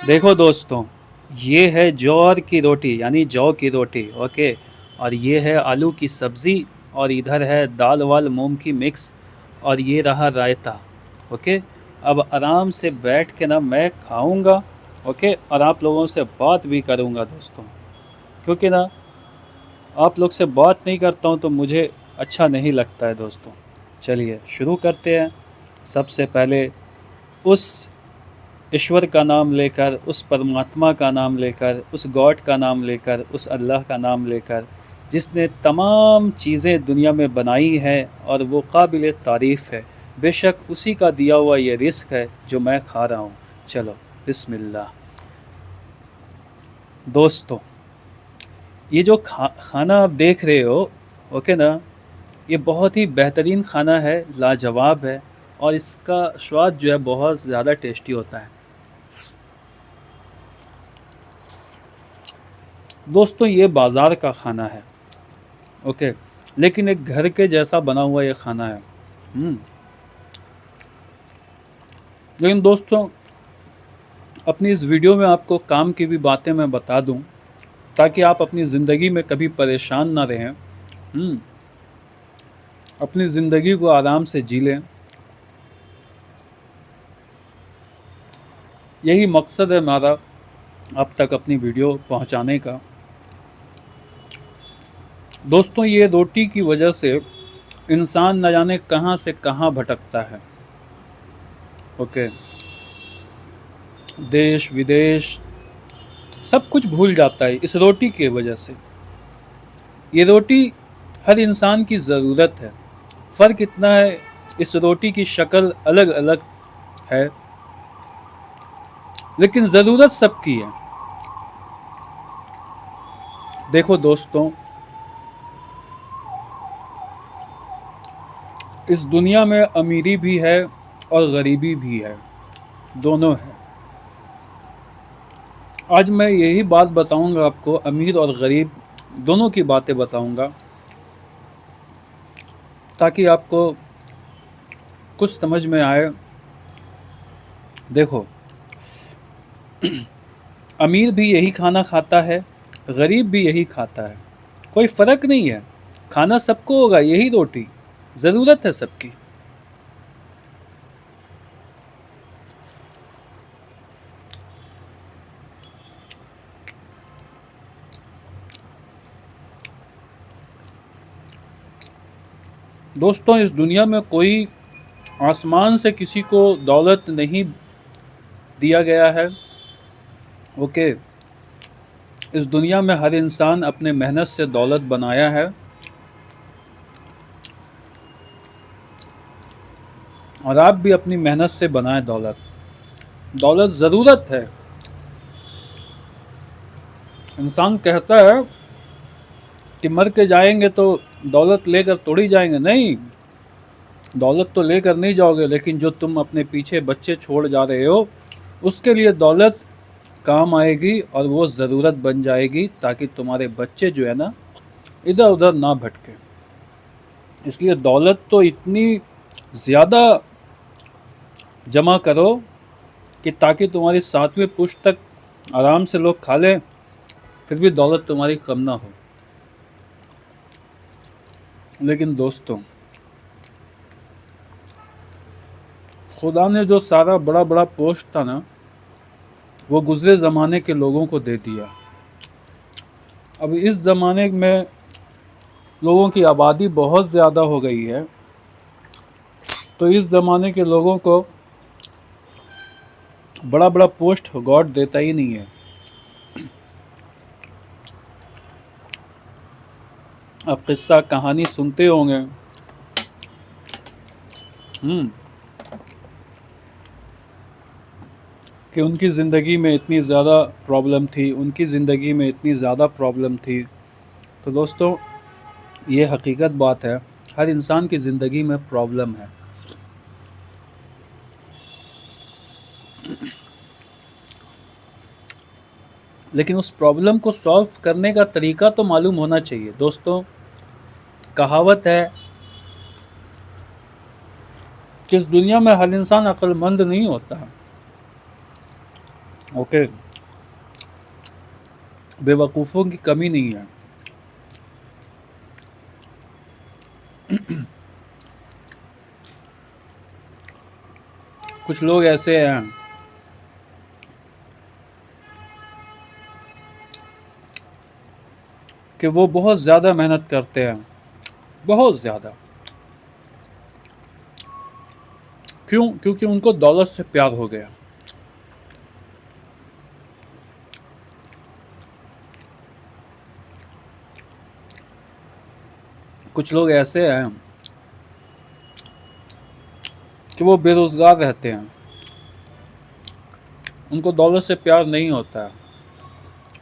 देखो दोस्तों, ये है ज्वार की रोटी यानी जौ की रोटी, ओके। और ये है आलू की सब्ज़ी, और इधर है दाल वाल मूंग की मिक्स, और ये रहा रायता, ओके। अब आराम से बैठ के ना मैं खाऊंगा, ओके, और आप लोगों से बात भी करूंगा दोस्तों, क्योंकि ना आप लोग से बात नहीं करता हूँ तो मुझे अच्छा नहीं लगता है दोस्तों। चलिए शुरू करते हैं। सबसे पहले उस ईश्वर का नाम लेकर, उस परमात्मा का नाम लेकर, उस गॉड का नाम लेकर, उस अल्लाह का नाम लेकर, जिसने तमाम चीज़ें दुनिया में बनाई हैं और वो काबिल तारीफ़ है। बेशक उसी का दिया हुआ ये रिस्क है जो मैं खा रहा हूँ। चलो बिस्मिल्लाह। दोस्तों, ये जो खाना आप देख रहे हो, ओके ना, ये बहुत ही बेहतरीन खाना है, लाजवाब है, और इसका स्वाद जो है बहुत ज़्यादा टेस्टी होता है। दोस्तों, ये बाज़ार का खाना है, ओके, लेकिन एक घर के जैसा बना हुआ ये खाना है। लेकिन दोस्तों, अपनी इस वीडियो में आपको काम की भी बातें मैं बता दूं, ताकि आप अपनी ज़िंदगी में कभी परेशान ना रहें। अपनी ज़िंदगी को आराम से जी लें। यही मकसद है हमारा आप तक अपनी वीडियो पहुंचाने का। दोस्तों, ये रोटी की वजह से इंसान न जाने कहां से कहां भटकता है, ओके। देश विदेश सब कुछ भूल जाता है इस रोटी की वजह से। ये रोटी हर इंसान की ज़रूरत है। फ़र्क इतना है, इस रोटी की शक्ल अलग अलग है, लेकिन ज़रूरत सबकी है। देखो दोस्तों, इस दुनिया में अमीरी भी है और गरीबी भी है, दोनों है। आज मैं यही बात बताऊंगा आपको, अमीर और गरीब दोनों की बातें बताऊंगा, ताकि आपको कुछ समझ में आए। देखो, अमीर भी यही खाना खाता है, गरीब भी यही खाता है, कोई फ़र्क नहीं है। खाना सबको होगा, यही रोटी ज़रूरत है सबकी। दोस्तों, इस दुनिया में कोई आसमान से किसी को दौलत नहीं दिया गया है, ओके। इस दुनिया में हर इंसान अपने मेहनत से दौलत बनाया है, और आप भी अपनी मेहनत से बनाएं दौलत। दौलत ज़रूरत है। इंसान कहता है कि मर के जाएंगे तो दौलत लेकर थोड़ी जाएंगे। नहीं, दौलत तो लेकर नहीं जाओगे, लेकिन जो तुम अपने पीछे बच्चे छोड़ जा रहे हो, उसके लिए दौलत काम आएगी और वो ज़रूरत बन जाएगी, ताकि तुम्हारे बच्चे जो है ना इधर उधर ना भटके। इसलिए दौलत तो इतनी ज़्यादा जमा करो कि ताकि तुम्हारी 7वीं पुश्त तक आराम से लोग खा लें, फिर भी दौलत तुम्हारी कम ना हो। लेकिन दोस्तों, खुदा ने जो सारा बड़ा बड़ा पोस्ट था ना, वो गुज़रे ज़माने के लोगों को दे दिया। अब इस ज़माने में लोगों की आबादी बहुत ज़्यादा हो गई है, तो इस ज़माने के लोगों को बड़ा बड़ा पोस्ट गॉड देता ही नहीं है। आप किस्सा कहानी सुनते होंगे, कि उनकी ज़िंदगी में इतनी ज़्यादा प्रॉब्लम थी, उनकी ज़िंदगी में इतनी ज़्यादा प्रॉब्लम थी। तो दोस्तों, ये हकीकत बात है, हर इंसान की ज़िंदगी में प्रॉब्लम है। लेकिन उस प्रॉब्लम को सॉल्व करने का तरीका तो मालूम होना चाहिए। दोस्तों, कहावत है कि इस दुनिया में हर इंसान अक्लमंद नहीं होता। ओके, बेवकूफ़ों की कमी नहीं है। कुछ लोग ऐसे हैं कि वो बहुत ज़्यादा मेहनत करते हैं, बहुत ज़्यादा। क्यों? क्योंकि उनको दौलत से प्यार हो गया। कुछ लोग ऐसे हैं कि वो बेरोज़गार रहते हैं, उनको दौलत से प्यार नहीं होता है।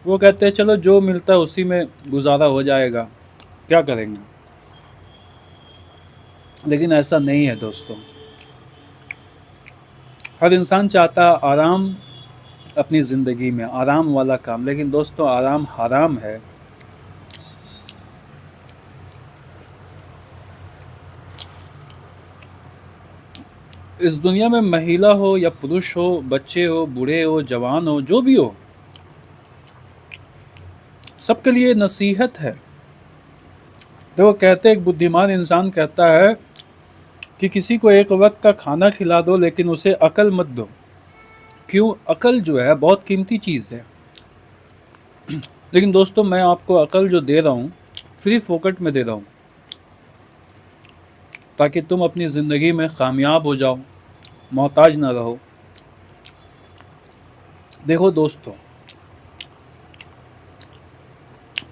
वो कहते हैं चलो जो मिलता है उसी में गुजारा हो जाएगा, क्या करेंगे। लेकिन ऐसा नहीं है दोस्तों। हर इंसान चाहता है आराम अपनी ज़िंदगी में, आराम वाला काम। लेकिन दोस्तों आराम हराम है। इस दुनिया में महिला हो या पुरुष हो, बच्चे हो, बूढ़े हो, जवान हो, जो भी हो, सबके लिए नसीहत है। देखो कहते हैं, एक बुद्धिमान इंसान कहता है कि किसी को एक वक्त का खाना खिला दो लेकिन उसे अकल मत दो। क्यों? अकल जो है बहुत कीमती चीज़ है। लेकिन दोस्तों मैं आपको अकल जो दे रहा हूँ फ्री फोकट में दे रहा हूँ, ताकि तुम अपनी ज़िंदगी में कामयाब हो जाओ, मोहताज ना रहो। देखो दोस्तों,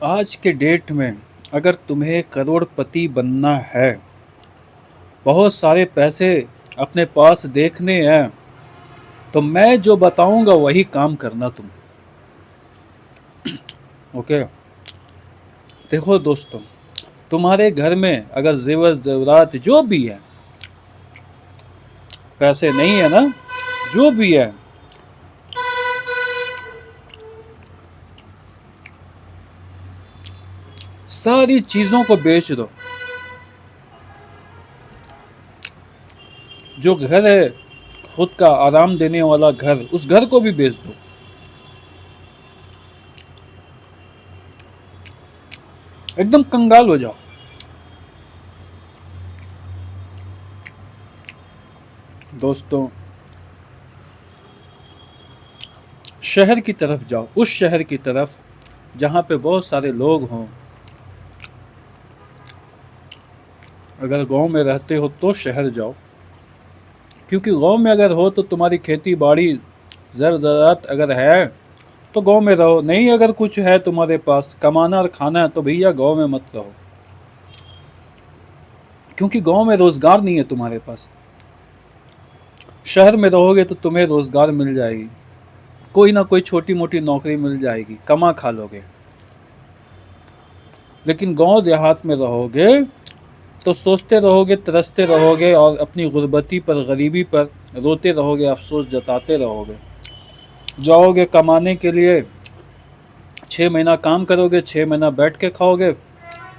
आज के डेट में अगर तुम्हें करोड़पति बनना है, बहुत सारे पैसे अपने पास देखने हैं, तो मैं जो बताऊंगा वही काम करना तुम। ओके। देखो दोस्तों, तुम्हारे घर में अगर जेवर जेवरात जो भी है, पैसे नहीं है ना, जो भी है, सारी चीज़ों को बेच दो। जो घर है खुद का आराम देने वाला घर, उस घर को भी बेच दो। एकदम कंगाल हो जाओ। दोस्तों शहर की तरफ जाओ, उस शहर की तरफ जहाँ पे बहुत सारे लोग हों। अगर गांव में रहते हो तो शहर जाओ, क्योंकि गांव में अगर हो तो तुम्हारी खेती बाड़ी ज़रात अगर है तो गांव में रहो। नहीं अगर कुछ है तुम्हारे पास कमाना और खाना है तो भैया गांव में मत रहो, क्योंकि गांव में रोज़गार नहीं है तुम्हारे पास। शहर में रहोगे तो तुम्हें रोज़गार मिल जाएगी, कोई ना कोई छोटी मोटी नौकरी मिल जाएगी, कमा खा लोगे। लेकिन गांव देहात में रहोगे तो सोचते रहोगे, तरसते रहोगे और अपनी गुर्बती पर, गरीबी पर रोते रहोगे, अफसोस जताते रहोगे। जाओगे कमाने के लिए, 6 महीना काम करोगे, 6 महीना बैठ के खाओगे,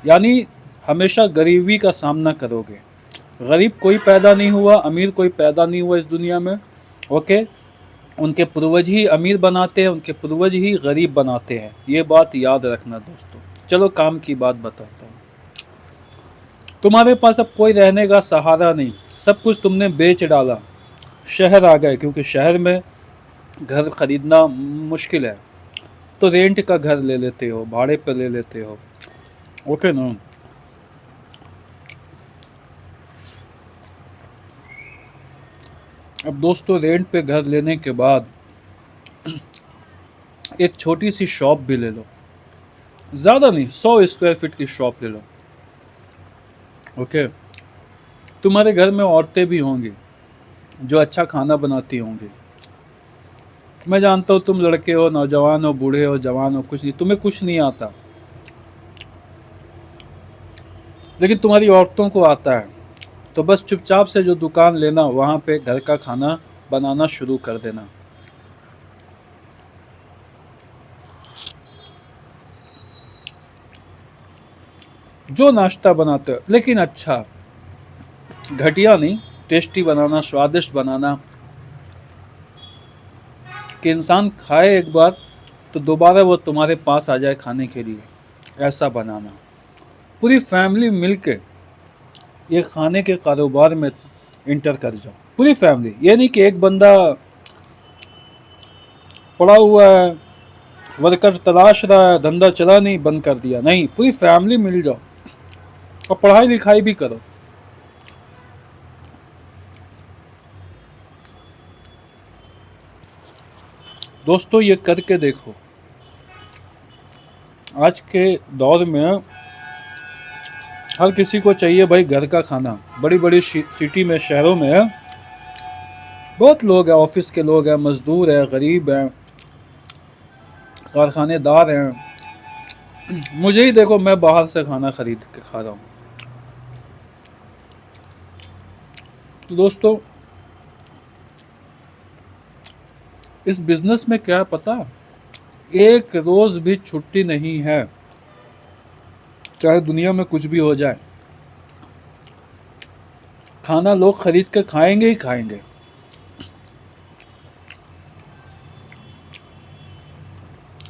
यानी हमेशा गरीबी का सामना करोगे। गरीब कोई पैदा नहीं हुआ, अमीर कोई पैदा नहीं हुआ इस दुनिया में। ओके, उनके पूर्वज ही अमीर बनाते हैं, उनके पूर्वज ही गरीब बनाते हैं। ये बात याद रखना दोस्तों। चलो काम की बात बताता हूँ। तुम्हारे पास अब कोई रहने का सहारा नहीं, सब कुछ तुमने बेच डाला, शहर आ गए, क्योंकि शहर में घर खरीदना मुश्किल है, तो रेंट का घर ले लेते हो, भाड़े पे ले लेते हो। ओके ना। अब दोस्तों रेंट पे घर लेने के बाद एक छोटी सी शॉप भी ले लो, ज़्यादा नहीं, 100 स्क्वायर फीट की शॉप ले लो। ओके, तुम्हारे घर में औरतें भी होंगी जो अच्छा खाना बनाती होंगी। मैं जानता हूँ तुम लड़के हो, नौजवान हो, बूढ़े हो, जवान हो, कुछ नहीं, तुम्हें कुछ नहीं आता, लेकिन तुम्हारी औरतों को आता है। तो बस चुपचाप से जो दुकान लेना, वहाँ पे घर का खाना बनाना शुरू कर देना। जो नाश्ता बनाते हो, लेकिन अच्छा, घटिया नहीं, टेस्टी बनाना, स्वादिष्ट बनाना। کہ انسان کھائے ایک بار تو دوبارہ وہ تمہارے پاس آ جائے کھانے کے لیے، ایسا بنانا. پوری فیملی مل کے یہ کھانے کے کاروبار میں انٹر کر جاؤ، پوری فیملی. یہ نہیں کہ ایک بندہ پڑا ہوا ہے، ورکر تلاش رہا ہے، دھندا چلا نہیں، بند کر دیا. نہیں، پوری فیملی مل جاؤ اور پڑھائی لکھائی بھی کرو. دوستو یہ کر کے دیکھو. آج کے دور میں ہر کسی کو چاہیے بھائی گھر کا کھانا. بڑی بڑی سٹی میں، شہروں میں بہت لوگ ہیں، آفس کے لوگ ہیں، مزدور ہیں، غریب ہیں، کارخانے دار ہیں. مجھے ہی دیکھو، میں باہر سے کھانا خرید کے کھا رہا ہوں. تو دوستو اس بزنس میں کیا پتا، ایک روز بھی چھٹی نہیں ہے، چاہے دنیا میں کچھ بھی ہو جائے. کھانا لوگ خرید کے کھائیں گے ہی کھائیں گے.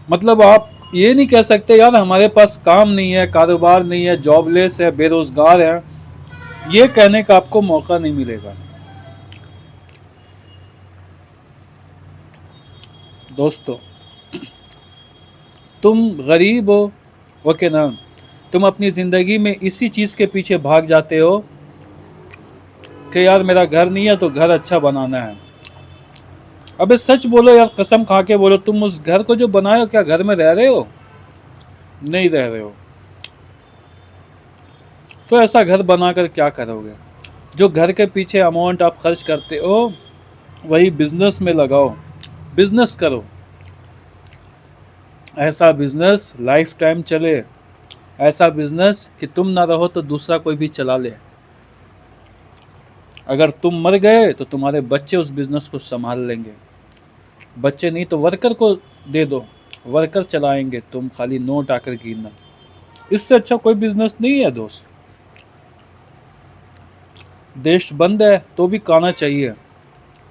مطلب آپ یہ نہیں کہہ سکتے یار ہمارے پاس کام نہیں ہے، کاروبار نہیں ہے، جاب لیس ہے، بے روزگار ہے. یہ کہنے کا آپ کو موقع نہیں ملے گا. دوستو تم غریب ہو، اوکے نا، تم اپنی زندگی میں اسی چیز کے پیچھے بھاگ جاتے ہو کہ یار میرا گھر نہیں ہے تو گھر اچھا بنانا ہے. ابے سچ بولو یار، قسم کھا کے بولو، تم اس گھر کو جو بنائے ہو کیا گھر میں رہ رہے ہو؟ نہیں رہ رہے ہو. تو ایسا گھر بنا کر کیا کرو گے؟ جو گھر کے پیچھے اماؤنٹ آپ خرچ کرتے ہو وہی بزنس میں لگاؤ. بزنس کرو، ایسا بزنس لائف ٹائم چلے، ایسا بزنس کہ تم نہ رہو تو دوسرا کوئی بھی چلا لے. اگر تم مر گئے تو تمہارے بچے اس بزنس کو سنبھال لیں گے. بچے نہیں تو ورکر کو دے دو، ورکر چلائیں گے، تم خالی نوٹ آ کر گرنا. اس سے اچھا کوئی بزنس نہیں ہے دوست. دیش بند ہے تو بھی کھانا چاہیے،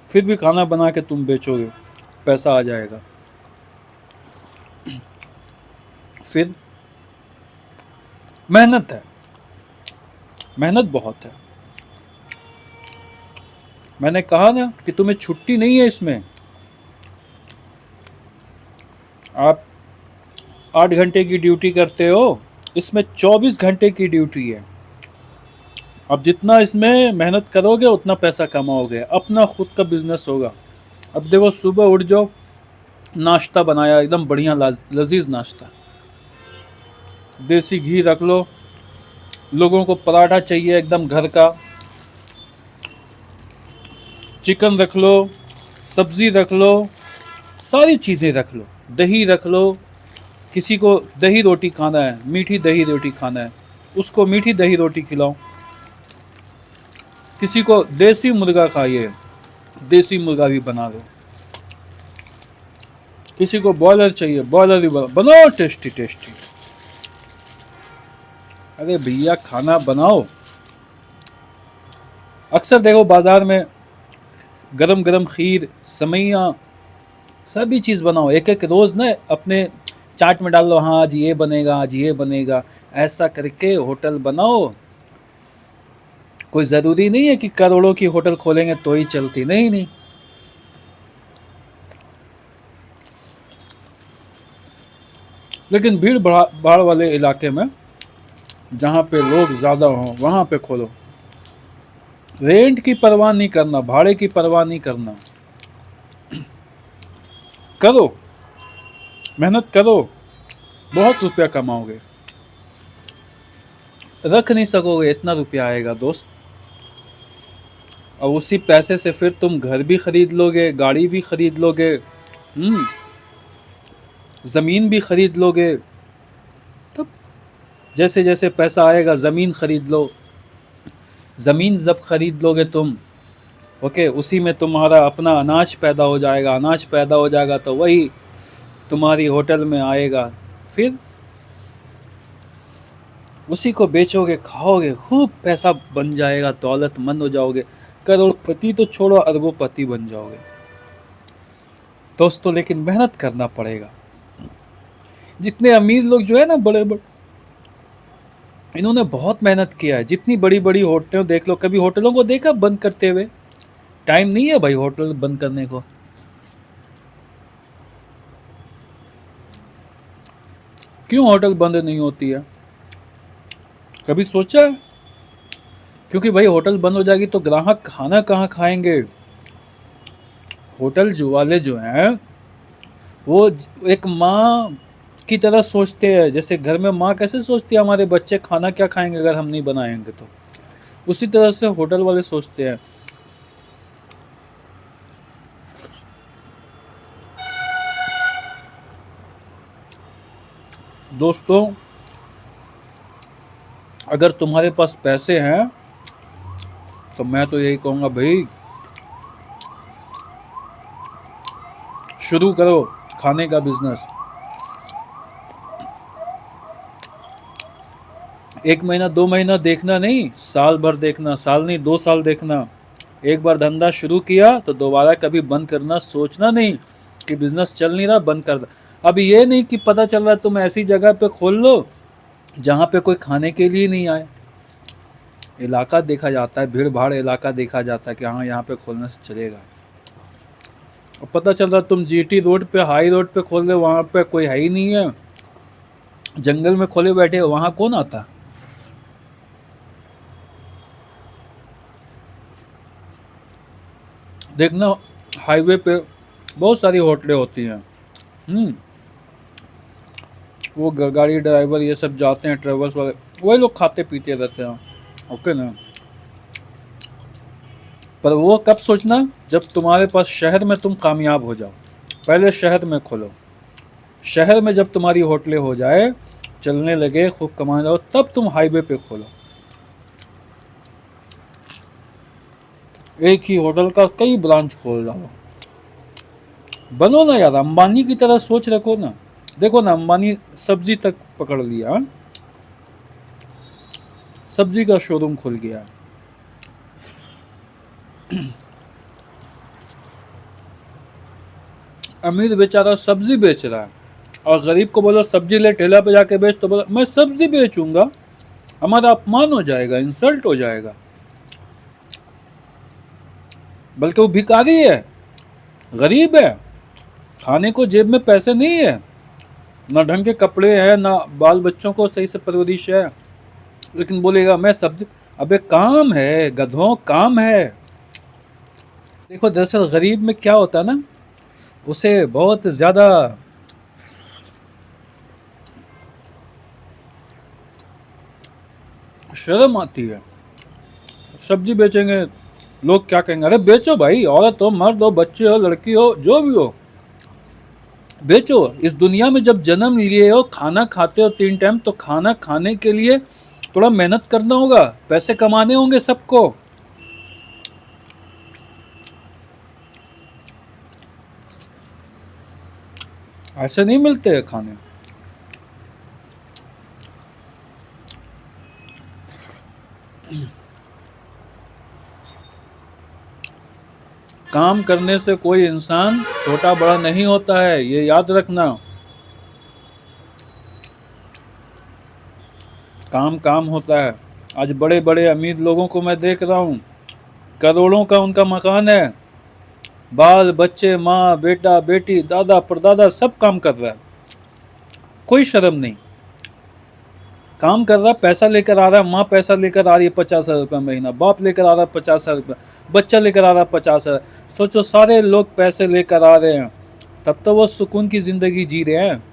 پھر بھی کھانا بنا کے تم بیچو گے، پیسہ آ جائے گا. پھر محنت ہے، محنت بہت ہے. میں نے کہا نا کہ تمہیں چھٹی نہیں ہے. اس میں آپ 8 گھنٹے کی ڈیوٹی کرتے ہو، اس میں 24 گھنٹے کی ڈیوٹی ہے. اب جتنا اس میں محنت کرو گے اتنا پیسہ کماؤ گے، اپنا خود کا بزنس ہوگا. اب دیکھو، صبح اٹھ جاؤ، ناشتہ بنایا ایک دم بڑھیا لذیذ ناشتہ، دیسی گھی رکھ لو، لوگوں کو پراٹھا چاہیے ایک دم گھر کا، چکن رکھ لو، سبزی رکھ لو، ساری چیزیں رکھ لو، دہی رکھ لو. کسی کو دہی روٹی کھانا ہے، میٹھی دہی روٹی کھانا ہے، اس کو میٹھی دہی روٹی کھلاؤ. کسی کو دیسی مرغا کھائیے، دیسی مرغا بھی بنا دو. کسی کو بوائلر چاہیے، بوائلر بھی بناؤ، ٹیسٹی ٹیسٹی. ارے بھیا کھانا بناؤ. اکثر دیکھو بازار میں گرم گرم خیر، سمئیاں، سبھی چیز بناؤ ایک ایک روز نا. اپنے چاٹ میں ڈال دو، ہاں آج یہ بنے گا، آج یہ بنے گا. ایسا کر کے ہوٹل بناؤ. کوئی ضروری نہیں ہے کہ کروڑوں کی ہوٹل کھولیں گے تو ہی چلتی، نہیں نہیں. لیکن بھیڑ بھاڑ والے علاقے میں جہاں پہ لوگ زیادہ ہوں وہاں پہ کھولو. رینٹ کی پرواہ نہیں کرنا، بھاڑے کی پرواہ نہیں کرنا. کرو، محنت کرو، بہت روپیہ کماؤ گے. رکھ نہیں سکو گے اتنا روپیہ آئے گا دوست. اور اسی پیسے سے پھر تم گھر بھی خرید لو گے، گاڑی بھی خرید لو گے، زمین بھی خرید لو گے. تب جیسے جیسے پیسہ آئے گا زمین خرید لو. زمین جب خرید لو گے تم، اوکے، اسی میں تمہارا اپنا اناج پیدا ہو جائے گا. اناج پیدا ہو جائے گا تو وہی تمہاری ہوٹل میں آئے گا. پھر اسی کو بیچو گے، کھاؤ گے، خوب پیسہ بن جائے گا، دولت مند ہو جاؤ گے. کروڑ پتی تو چھوڑو، اربوں پتی بن جاؤ گے. दोस्तों लेकिन मेहनत करना पड़ेगा। जितने अमीर लोग जो है ना, बड़े बड़े, इन्होंने बहुत मेहनत किया है। जितनी बड़ी बड़ी होटलें देख लो, कभी होटलों को देखा बंद करते हुए? टाइम नहीं है भाई होटल बंद करने को। क्यों होटल बंद नहीं होती है? कभी सोचा है? क्योंकि भाई होटल बंद हो जाएगी तो ग्राहक खाना कहाँ खाएंगे? होटल जो वाले जो हैं, वो एक माँ की तरह सोचते हैं। जैसे घर में माँ कैसे सोचती है हमारे बच्चे खाना क्या खाएंगे अगर हम नहीं बनाएंगे तो, उसी तरह से होटल वाले सोचते हैं। दोस्तों, अगर तुम्हारे पास पैसे हैं तो मैं तो यही कहूँगा भाई, शुरू करो खाने का बिजनेस। 1 महीना 2 महीना देखना नहीं, साल भर देखना, साल नहीं 2 साल देखना। एक बार धंधा शुरू किया तो दोबारा कभी बंद करना सोचना नहीं कि बिजनेस चल नहीं रहा बंद कर दो। अब ये नहीं कि पता चल रहा है तुम ऐसी जगह पे खोल लो जहाँ पे कोई खाने के लिए नहीं आए। इलाका देखा जाता है, भीड़ भाड़ इलाका देखा जाता है कि हाँ यहाँ पे खोलने से चलेगा। और पता चल रहा तुम जीटी रोड पे, हाई रोड पे खोल रहे, वहाँ पे कोई है ही नहीं है, जंगल में खोले बैठे, वहाँ कौन आता? देखना हाईवे पे बहुत सारी होटलें होती हैं। वो गाड़ी ड्राइवर ये सब जाते हैं, ट्रेवल्स वाले, वही लोग खाते पीते रहते हैं। ओके ना? पर वो कब सोचना, जब तुम्हारे पास शहर में तुम कामयाब हो जाओ। पहले शहर में खोलो। शहर में जब तुम्हारी होटलें हो जाए, चलने लगे, खूब कमाने लगो, तब तुम हाईवे पे खोलो। एक ही होटल का कई ब्रांच खोल डालो। बनो ना यार, अंबानी की तरह सोच रखो ना। देखो ना, अंबानी सब्जी तक पकड़ लिया, सब्जी का शोरूम खुल गया। अमीर बेचारा सब्जी बेच रहा है, और गरीब को बोलो सब्जी ले ठेला पे जाके बेच, तो बोलो मैं सब्जी बेचूंगा, हमारा अपमान हो जाएगा, इंसल्ट हो जाएगा। बल्कि वो भिखारी है, गरीब है, खाने को जेब में पैसे नहीं है, ना ढंग के कपड़े हैं, ना बाल बच्चों को सही से परवरिश है, लेकिन बोलेगा मैं सब्जी। अबे काम है गधों, काम है। देखो दरअसल गरीब में क्या होता है ना, उसे बहुत ज़्यादा शर्म आती है। सब्जी बेचेंगे, लोग क्या कहेंगे? अरे बेचो भाई, औरत हो, मर्द हो, बच्चे हो, लड़की हो, जो भी हो, बेचो। इस दुनिया में जब जन्म लिए हो, खाना खाते हो 3 टाइम, तो खाना खाने के लिए थोड़ा मेहनत करना होगा, पैसे कमाने होंगे सबको। ऐसे नहीं मिलते हैं खाने। काम करने से कोई इंसान छोटा बड़ा नहीं होता है, ये याद रखना। काम काम होता है। आज बड़े बड़े अमीर लोगों को मैं देख रहा हूँ, करोड़ों का उनका मकान है, बाल बच्चे, माँ बेटा बेटी दादा परदादा सब काम कर रहा है, कोई शर्म नहीं। काम कर रहा, पैसा लेकर आ रहा है, माँ पैसा लेकर आ रही है 50,000 रुपये महीना, बाप लेकर आ रहा है 50,000 रुपये, बच्चा लेकर आ रहा है 50,000। सोचो सारे लोग पैसे लेकर आ रहे हैं, तब तो वो सुकून की ज़िंदगी जी रहे हैं।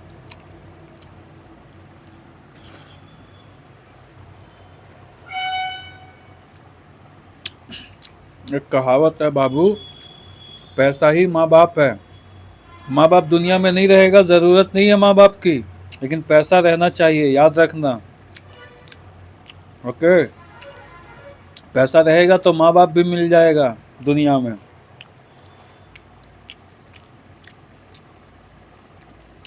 एक कहावत है बाबू, पैसा ही माँ बाप है। माँ बाप दुनिया में नहीं रहेगा, ज़रूरत नहीं है माँ बाप की, लेकिन पैसा रहना चाहिए, याद रखना। ओके? पैसा रहेगा तो माँ बाप भी मिल जाएगा दुनिया में।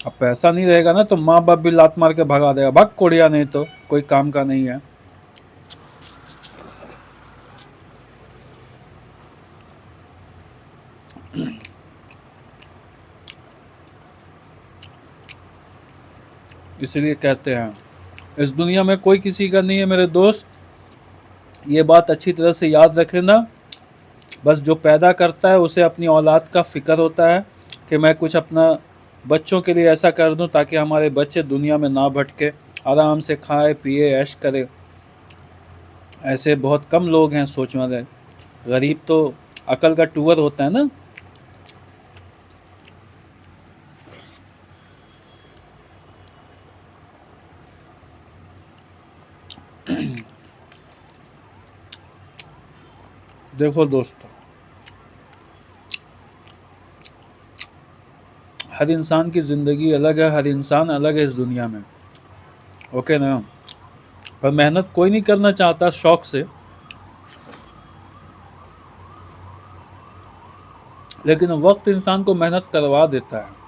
अब पैसा नहीं रहेगा ना, तो माँ बाप भी लात मार के भगा देगा, भाग कोड़िया, नहीं तो कोई काम का नहीं है। اسی لیے کہتے ہیں اس دنیا میں کوئی کسی کا نہیں ہے میرے دوست، یہ بات اچھی طرح سے یاد رکھ لینا۔ بس جو پیدا کرتا ہے اسے اپنی اولاد کا فکر ہوتا ہے کہ میں کچھ اپنا بچوں کے لیے ایسا کر دوں تاکہ ہمارے بچے دنیا میں نہ بھٹکے، آرام سے کھائے پیے عیش کرے۔ ایسے بہت کم لوگ ہیں سوچ والے، غریب تو عقل کا ٹور ہوتا ہے نا۔ دیکھو دوستو، ہر انسان کی زندگی الگ ہے، ہر انسان الگ ہے اس دنیا میں، اوکے نا؟ پر محنت کوئی نہیں کرنا چاہتا شوق سے، لیکن وقت انسان کو محنت کروا دیتا ہے۔